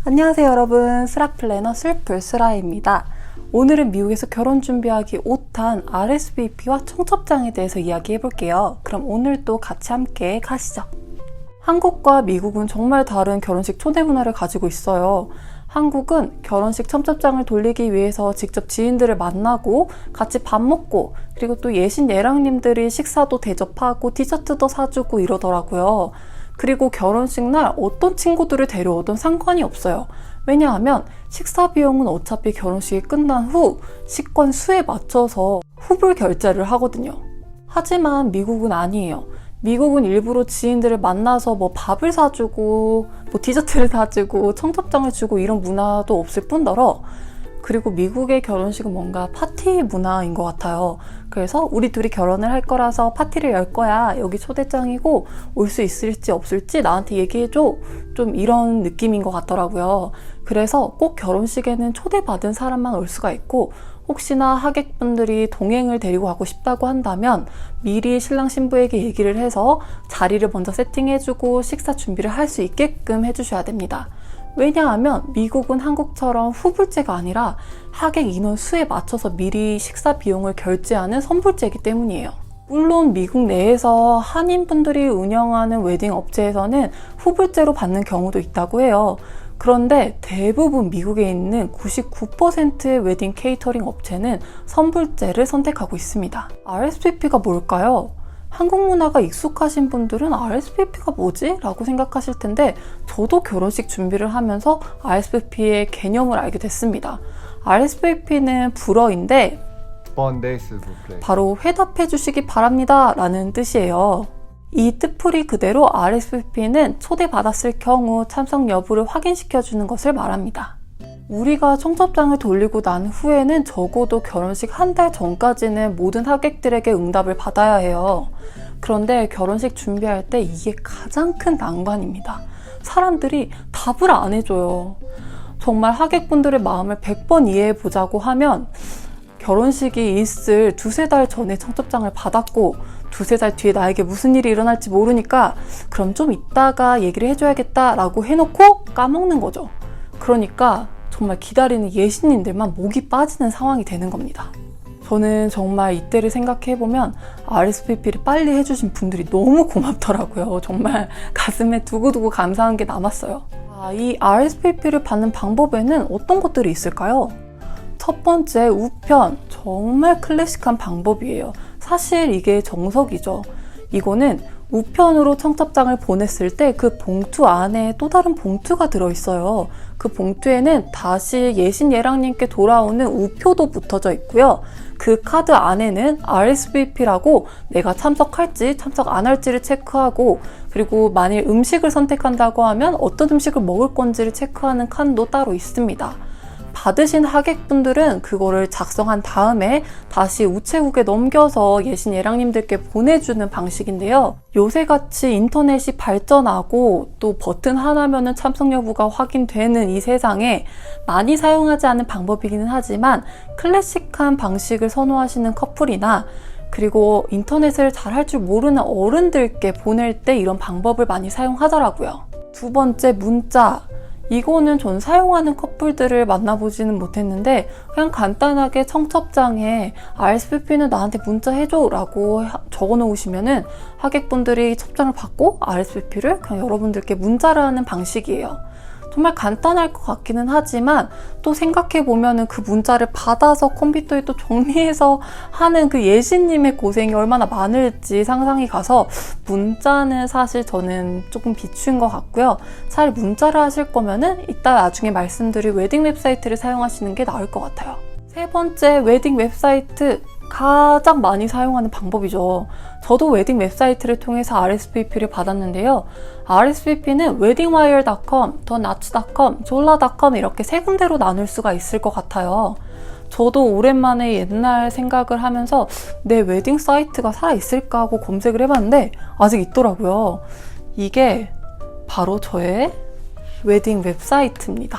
안녕하세요 여러분, 스라 플래너 슬플 스라입니다. 오늘은 미국에서 결혼 준비하기 오탄 RSVP와 청첩장에 대해서 이야기해 볼게요. 그럼 오늘도 같이 함께 가시죠. 한국과 미국은 정말 다른 결혼식 초대 문화를 가지고 있어요. 한국은 결혼식 청첩장을 돌리기 위해서 직접 지인들을 만나고 같이 밥 먹고, 그리고 또 예신 예랑님들이 식사도 대접하고 디저트도 사주고 이러더라고요. 그리고 결혼식 날 어떤 친구들을 데려오든 상관이 없어요. 왜냐하면 식사 비용은 어차피 결혼식이 끝난 후 식권 수에 맞춰서 후불 결제를 하거든요. 하지만 미국은 아니에요. 미국은 일부러 지인들을 만나서 뭐 밥을 사주고 뭐 디저트를 사주고 청첩장을 주고 이런 문화도 없을 뿐더러, 그리고 미국의 결혼식은 뭔가 파티 문화인 것 같아요. 그래서 우리 둘이 결혼을 할 거라서 파티를 열 거야. 여기 초대장이고 올 수 있을지 없을지 나한테 얘기해줘. 좀 이런 느낌인 것 같더라고요. 그래서 꼭 결혼식에는 초대받은 사람만 올 수가 있고, 혹시나 하객분들이 동행을 데리고 가고 싶다고 한다면 미리 신랑 신부에게 얘기를 해서 자리를 먼저 세팅해주고 식사 준비를 할 수 있게끔 해주셔야 됩니다. 왜냐하면 미국은 한국처럼 후불제가 아니라 하객 인원 수에 맞춰서 미리 식사 비용을 결제하는 선불제이기 때문이에요. 물론 미국 내에서 한인분들이 운영하는 웨딩 업체에서는 후불제로 받는 경우도 있다고 해요. 그런데 대부분 미국에 있는 99%의 웨딩 케이터링 업체는 선불제를 선택하고 있습니다. RSVP가 뭘까요? 한국 문화가 익숙하신 분들은 RSVP가 뭐지? 라고 생각하실 텐데, 저도 결혼식 준비를 하면서 RSVP의 개념을 알게 됐습니다. RSVP는 불어인데 바로 회답해 주시기 바랍니다 라는 뜻이에요. 이 뜻풀이 그대로 RSVP는 초대받았을 경우 참석 여부를 확인시켜주는 것을 말합니다. 우리가 청첩장을 돌리고 난 후에는 적어도 결혼식 한 달 전까지는 모든 하객들에게 응답을 받아야 해요. 그런데 결혼식 준비할 때 이게 가장 큰 난관입니다. 사람들이 답을 안 해줘요. 정말 하객분들의 마음을 100번 이해해보자고 하면 결혼식이 있을 두세 달 전에 청첩장을 받았고 두세 달 뒤에 나에게 무슨 일이 일어날지 모르니까 그럼 좀 이따가 얘기를 해줘야겠다라고 해놓고 까먹는 거죠. 그러니까 정말 기다리는 예신님들만 목이 빠지는 상황이 되는 겁니다. 저는 정말 이때를 생각해보면 RSVP를 빨리 해주신 분들이 너무 고맙더라고요. 정말 가슴에 두고두고 감사한 게 남았어요. 이 RSVP를 받는 방법에는 어떤 것들이 있을까요? 첫 번째, 우편. 정말 클래식한 방법이에요. 사실 이게 정석이죠. 이거는 우편으로 청첩장을 보냈을 때 그 봉투 안에 또 다른 봉투가 들어있어요. 그 봉투에는 다시 예신 예랑님께 돌아오는 우표도 붙어져 있고요. 그 카드 안에는 RSVP라고 내가 참석할지 참석 안 할지를 체크하고, 그리고 만일 음식을 선택한다고 하면 어떤 음식을 먹을 건지를 체크하는 칸도 따로 있습니다. 받으신 하객분들은 그거를 작성한 다음에 다시 우체국에 넘겨서 예신 예랑님들께 보내주는 방식인데요. 요새같이 인터넷이 발전하고 또 버튼 하나면은 참석 여부가 확인되는 이 세상에 많이 사용하지 않는 방법이기는 하지만, 클래식한 방식을 선호하시는 커플이나 그리고 인터넷을 잘 할 줄 모르는 어른들께 보낼 때 이런 방법을 많이 사용하더라고요. 두 번째, 문자. 이거는 전 사용하는 커플들을 만나보지는 못했는데, 그냥 간단하게 청첩장에 RSVP는 나한테 문자 해줘 라고 적어 놓으시면은 하객분들이 첩장을 받고 RSVP를 그냥 여러분들께 문자를 하는 방식이에요. 정말 간단할 것 같기는 하지만 또 생각해보면은 그 문자를 받아서 컴퓨터에 또 정리해서 하는 그 예신님의 고생이 얼마나 많을지 상상이 가서, 문자는 사실 저는 조금 비추인 것 같고요. 차라리 문자를 하실 거면은 이따 나중에 말씀드릴 웨딩 웹사이트를 사용하시는 게 나을 것 같아요. 세 번째, 웨딩 웹사이트. 가장 많이 사용하는 방법이죠. 저도 웨딩 웹사이트를 통해서 RSVP를 받았는데요. RSVP는 weddingwire.com, thenuts.com, zola.com 이렇게 세 군데로 나눌 수가 있을 것 같아요. 저도 오랜만에 옛날 생각을 하면서 내 웨딩 사이트가 살아있을까 하고 검색을 해봤는데 아직 있더라고요. 이게 바로 저의 웨딩 웹사이트입니다.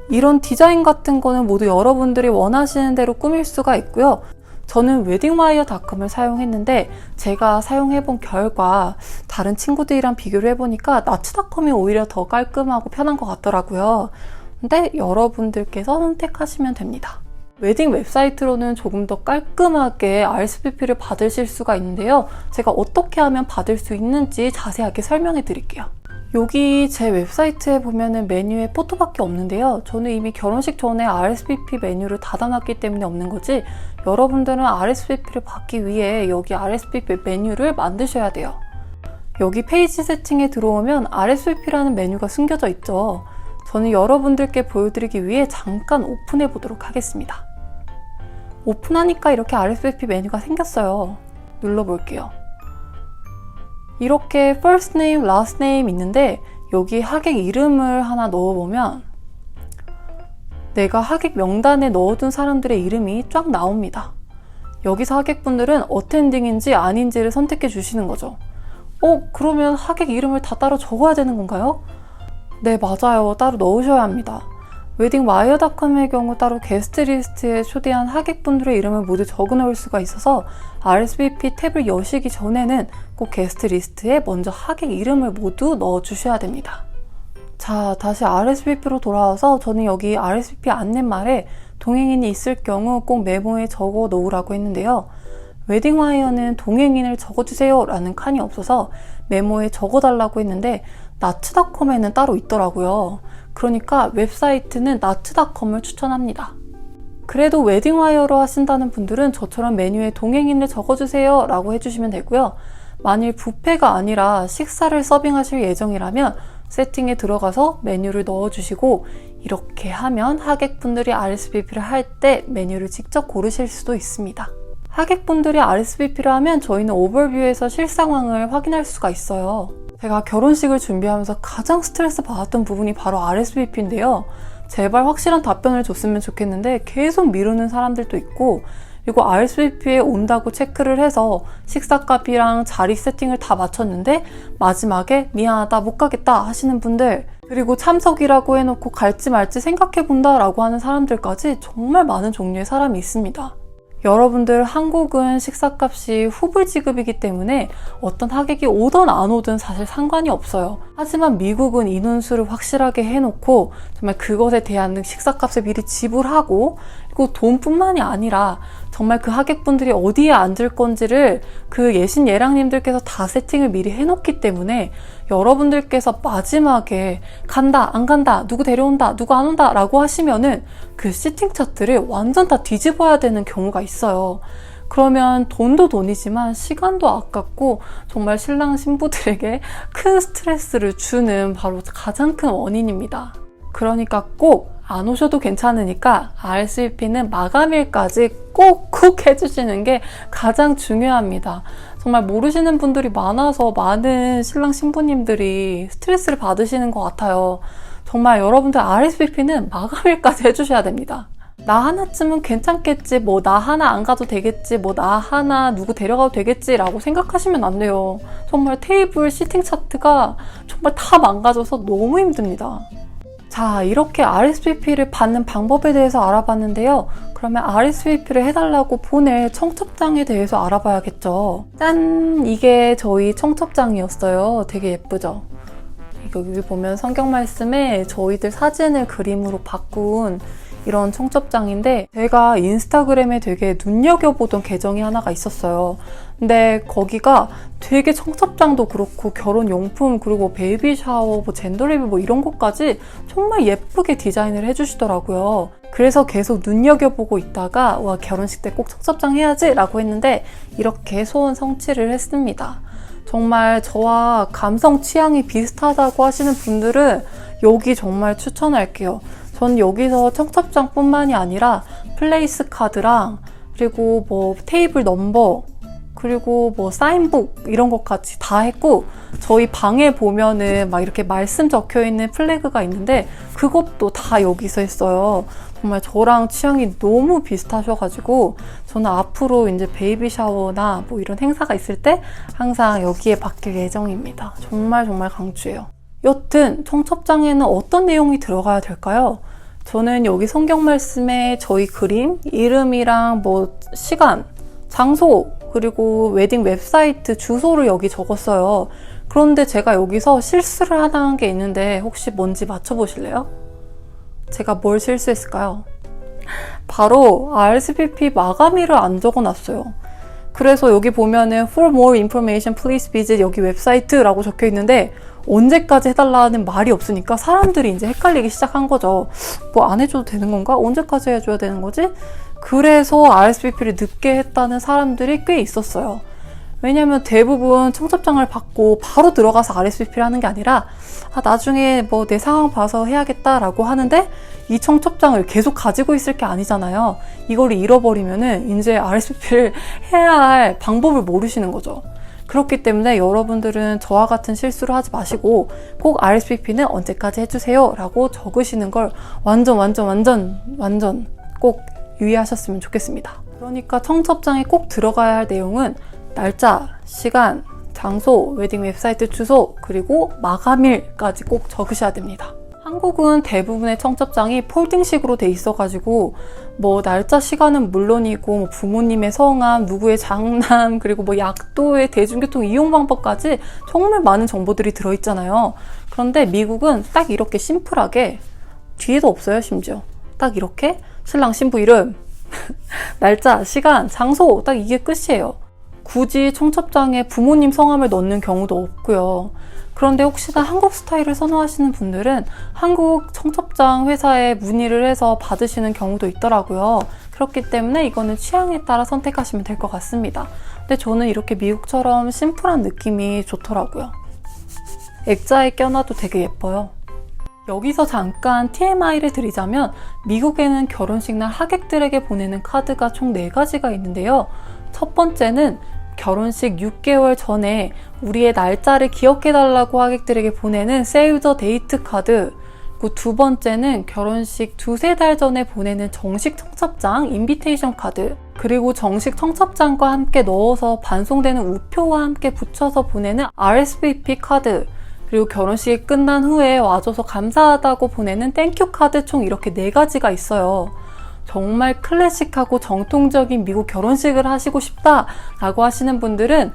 이런 디자인 같은 거는 모두 여러분들이 원하시는 대로 꾸밀 수가 있고요. 저는 웨딩와이어닷컴을 사용했는데 제가 사용해본 결과 다른 친구들이랑 비교를 해보니까 나츠닷컴이 오히려 더 깔끔하고 편한 것 같더라고요. 근데 여러분들께서 선택하시면 됩니다. 웨딩 웹사이트로는 조금 더 깔끔하게 RSVP를 받으실 수가 있는데요. 제가 어떻게 하면 받을 수 있는지 자세하게 설명해 드릴게요. 여기 제 웹사이트에 보면은 메뉴에 포토밖에 없는데요. 저는 이미 결혼식 전에 RSVP 메뉴를 닫아놨기 때문에 없는 거지, 여러분들은 RSVP를 받기 위해 여기 RSVP 메뉴를 만드셔야 돼요. 여기 페이지 세팅에 들어오면 RSVP라는 메뉴가 숨겨져 있죠. 저는 여러분들께 보여드리기 위해 잠깐 오픈해 보도록 하겠습니다. 오픈하니까 이렇게 RSVP 메뉴가 생겼어요. 눌러볼게요. 이렇게 first name, last name 있는데 여기 하객 이름을 하나 넣어보면 내가 하객 명단에 넣어둔 사람들의 이름이 쫙 나옵니다. 여기서 하객분들은 어텐딩인지 아닌지를 선택해 주시는 거죠. 그러면 하객 이름을 다 따로 적어야 되는 건가요? 네, 맞아요. 따로 넣으셔야 합니다. 웨딩와이어닷컴의 경우 따로 게스트 리스트에 초대한 하객분들의 이름을 모두 적어 놓을 수가 있어서 RSVP 탭을 여시기 전에는 꼭 게스트 리스트에 먼저 하객 이름을 모두 넣어주셔야 됩니다. 자, 다시 RSVP로 돌아와서 저는 여기 RSVP 안내말에 동행인이 있을 경우 꼭 메모에 적어 놓으라고 했는데요. 웨딩와이어는 동행인을 적어주세요 라는 칸이 없어서 메모에 적어달라고 했는데 나츠닷컴에는 따로 있더라고요. 그러니까 웹사이트는 나츠닷컴을 추천합니다. 그래도 웨딩와이어로 하신다는 분들은 저처럼 메뉴에 동행인을 적어주세요 라고 해주시면 되고요. 만일 뷔페가 아니라 식사를 서빙하실 예정이라면 세팅에 들어가서 메뉴를 넣어주시고 이렇게 하면 하객분들이 RSVP를 할 때 메뉴를 직접 고르실 수도 있습니다. 하객분들이 RSVP를 하면 저희는 오버뷰에서 실상황을 확인할 수가 있어요. 제가 결혼식을 준비하면서 가장 스트레스 받았던 부분이 바로 RSVP인데요. 제발 확실한 답변을 줬으면 좋겠는데 계속 미루는 사람들도 있고, 그리고 RSVP에 온다고 체크를 해서 식사값이랑 자리 세팅을 다 마쳤는데 마지막에 미안하다 못 가겠다 하시는 분들, 그리고 참석이라고 해놓고 갈지 말지 생각해본다 라고 하는 사람들까지 정말 많은 종류의 사람이 있습니다. 여러분들 한국은 식사값이 후불 지급이기 때문에 어떤 하객이 오든 안 오든 사실 상관이 없어요. 하지만 미국은 인원수를 확실하게 해놓고 정말 그것에 대한 식사값을 미리 지불하고, 그리고 돈뿐만이 아니라 정말 그 하객분들이 어디에 앉을 건지를 그 예신 예랑님들께서 다 세팅을 미리 해놓기 때문에 여러분들께서 마지막에 간다 안 간다 누구 데려온다 누구 안 온다 라고 하시면은 그 시팅 차트를 완전 다 뒤집어야 되는 경우가 있어요. 그러면 돈도 돈이지만 시간도 아깝고 정말 신랑 신부들에게 큰 스트레스를 주는 바로 가장 큰 원인입니다. 그러니까 꼭 안 오셔도 괜찮으니까 RSVP는 마감일까지 꼭 해주시는 게 가장 중요합니다. 정말 모르시는 분들이 많아서 많은 신랑 신부님들이 스트레스를 받으시는 것 같아요. 정말 여러분들 RSVP는 마감일까지 해주셔야 됩니다. 나 하나쯤은 괜찮겠지, 뭐 나 하나 안 가도 되겠지, 뭐 나 하나 누구 데려가도 되겠지 라고 생각하시면 안 돼요. 정말 테이블 시팅 차트가 정말 다 망가져서 너무 힘듭니다. 자, 이렇게 RSVP를 받는 방법에 대해서 알아봤는데요. 그러면 RSVP를 해달라고 보낼 청첩장에 대해서 알아봐야겠죠. 짠! 이게 저희 청첩장이었어요. 되게 예쁘죠? 여기 보면 성경 말씀에 저희들 사진을 그림으로 바꾼 이런 청첩장인데, 제가 인스타그램에 되게 눈여겨보던 계정이 하나가 있었어요. 근데 거기가 되게 청첩장도 그렇고 결혼용품, 그리고 베이비 샤워, 뭐 젠더 리뷰 뭐 이런 것까지 정말 예쁘게 디자인을 해주시더라고요. 그래서 계속 눈여겨보고 있다가 와, 결혼식 때 꼭 청첩장 해야지 라고 했는데 이렇게 소원 성취를 했습니다. 정말 저와 감성 취향이 비슷하다고 하시는 분들은 여기 정말 추천할게요. 전 여기서 청첩장뿐만이 아니라 플레이스 카드랑 그리고 뭐 테이블 넘버, 그리고 뭐 사인북 이런 것까지 다 했고, 저희 방에 보면은 막 이렇게 말씀 적혀 있는 플래그가 있는데 그것도 다 여기서 했어요. 정말 저랑 취향이 너무 비슷하셔가지고 저는 앞으로 이제 베이비 샤워나 뭐 이런 행사가 있을 때 항상 여기에 맡길 예정입니다. 정말 강추해요. 여튼 청첩장에는 어떤 내용이 들어가야 될까요? 저는 여기 성경 말씀에 저희 그림, 이름이랑 뭐 시간, 장소, 그리고 웨딩 웹사이트 주소를 여기 적었어요. 그런데 제가 여기서 실수를 하나 한 게 있는데 혹시 뭔지 맞춰보실래요? 제가 뭘 실수했을까요? 바로 RSVP 마감일을 안 적어놨어요. 그래서 여기 보면은 For more information please visit 여기 웹사이트라고 적혀 있는데 언제까지 해달라는 말이 없으니까 사람들이 이제 헷갈리기 시작한 거죠. 뭐 안 해줘도 되는 건가? 언제까지 해줘야 되는 거지? 그래서 RSVP를 늦게 했다는 사람들이 꽤 있었어요. 왜냐면 대부분 청첩장을 받고 바로 들어가서 RSVP를 하는 게 아니라 나중에 뭐 내 상황 봐서 해야겠다라고 하는데 이 청첩장을 계속 가지고 있을 게 아니잖아요. 이걸 잃어버리면은 이제 RSVP를 해야 할 방법을 모르시는 거죠. 그렇기 때문에 여러분들은 저와 같은 실수를 하지 마시고 꼭 RSVP는 언제까지 해주세요 라고 적으시는 걸 완전 꼭 유의하셨으면 좋겠습니다. 그러니까 청첩장에 꼭 들어가야 할 내용은 날짜, 시간, 장소, 웨딩 웹사이트 주소, 그리고 마감일까지 꼭 적으셔야 됩니다. 한국은 대부분의 청첩장이 폴딩식으로 돼 있어가지고 뭐 날짜, 시간은 물론이고 뭐 부모님의 성함, 누구의 장남, 그리고 뭐 약도의 대중교통 이용 방법까지 정말 많은 정보들이 들어있잖아요. 그런데 미국은 딱 이렇게 심플하게 뒤에도 없어요. 심지어 딱 이렇게 신랑 신부 이름, 날짜, 시간, 장소 딱 이게 끝이에요. 굳이 청첩장에 부모님 성함을 넣는 경우도 없고요. 그런데 혹시나 한국 스타일을 선호하시는 분들은 한국 청첩장 회사에 문의를 해서 받으시는 경우도 있더라고요. 그렇기 때문에 이거는 취향에 따라 선택하시면 될 것 같습니다. 근데 저는 이렇게 미국처럼 심플한 느낌이 좋더라고요. 액자에 껴놔도 되게 예뻐요. 여기서 잠깐 TMI를 드리자면 미국에는 결혼식 날 하객들에게 보내는 카드가 총 4가지가 있는데요. 첫 번째는 결혼식 6개월 전에 우리의 날짜를 기억해달라고 하객들에게 보내는 Save the Date 카드, 그리고 두 번째는 결혼식 2-3달 전에 보내는 정식 청첩장 인비테이션 카드, 그리고 정식 청첩장과 함께 넣어서 반송되는 우표와 함께 붙여서 보내는 RSVP 카드, 그리고 결혼식이 끝난 후에 와줘서 감사하다고 보내는 땡큐 카드 총 이렇게 4가지가 있어요. 정말 클래식하고 정통적인 미국 결혼식을 하시고 싶다라고 하시는 분들은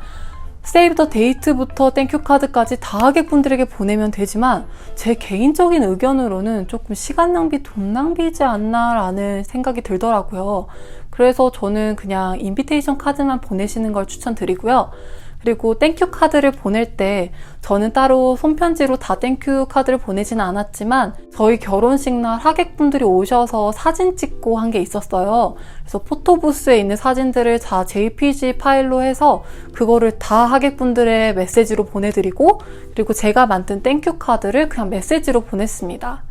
세이브 더 데이트부터 땡큐 카드까지 다 하객분들에게 보내면 되지만 제 개인적인 의견으로는 조금 시간 낭비, 돈 낭비지 않나 라는 생각이 들더라고요. 그래서 저는 그냥 인비테이션 카드만 보내시는 걸 추천드리고요. 그리고 땡큐 카드를 보낼 때 저는 따로 손편지로 다 땡큐 카드를 보내지는 않았지만 저희 결혼식 날 하객분들이 오셔서 사진 찍고 한 게 있었어요. 그래서 포토부스에 있는 사진들을 다 JPG 파일로 해서 그거를 다 하객분들의 메시지로 보내드리고 그리고 제가 만든 땡큐 카드를 그냥 메시지로 보냈습니다.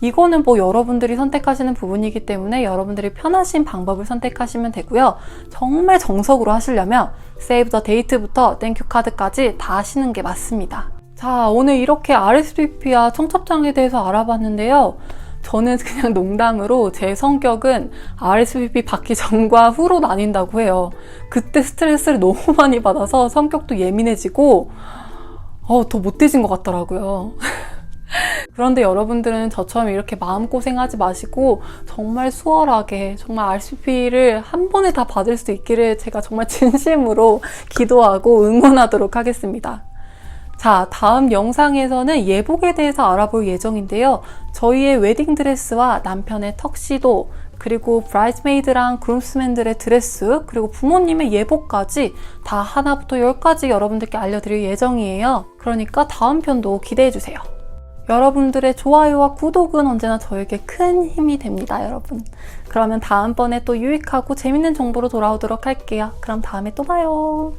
이거는 뭐 여러분들이 선택하시는 부분이기 때문에 여러분들이 편하신 방법을 선택하시면 되고요. 정말 정석으로 하시려면 Save the Date부터 땡큐 카드까지 다 하시는 게 맞습니다. 자, 오늘 이렇게 RSVP와 청첩장에 대해서 알아봤는데요. 저는 그냥 농담으로 제 성격은 RSVP 받기 전과 후로 나뉜다고 해요. 그때 스트레스를 너무 많이 받아서 성격도 예민해지고 더 못돼진 것 같더라고요. 그런데 여러분들은 저처럼 이렇게 마음고생하지 마시고 정말 수월하게 정말 RSVP를 한 번에 다 받을 수 있기를 제가 정말 진심으로 기도하고 응원하도록 하겠습니다. 자, 다음 영상에서는 예복에 대해서 알아볼 예정인데요. 저희의 웨딩드레스와 남편의 턱시도, 그리고 브라이드메이드랑 그룸스맨들의 드레스, 그리고 부모님의 예복까지 다 하나부터 10까지 여러분들께 알려드릴 예정이에요. 그러니까 다음 편도 기대해주세요. 여러분들의 좋아요와 구독은 언제나 저에게 큰 힘이 됩니다, 여러분. 그러면 다음번에 또 유익하고 재밌는 정보로 돌아오도록 할게요. 그럼 다음에 또 봐요.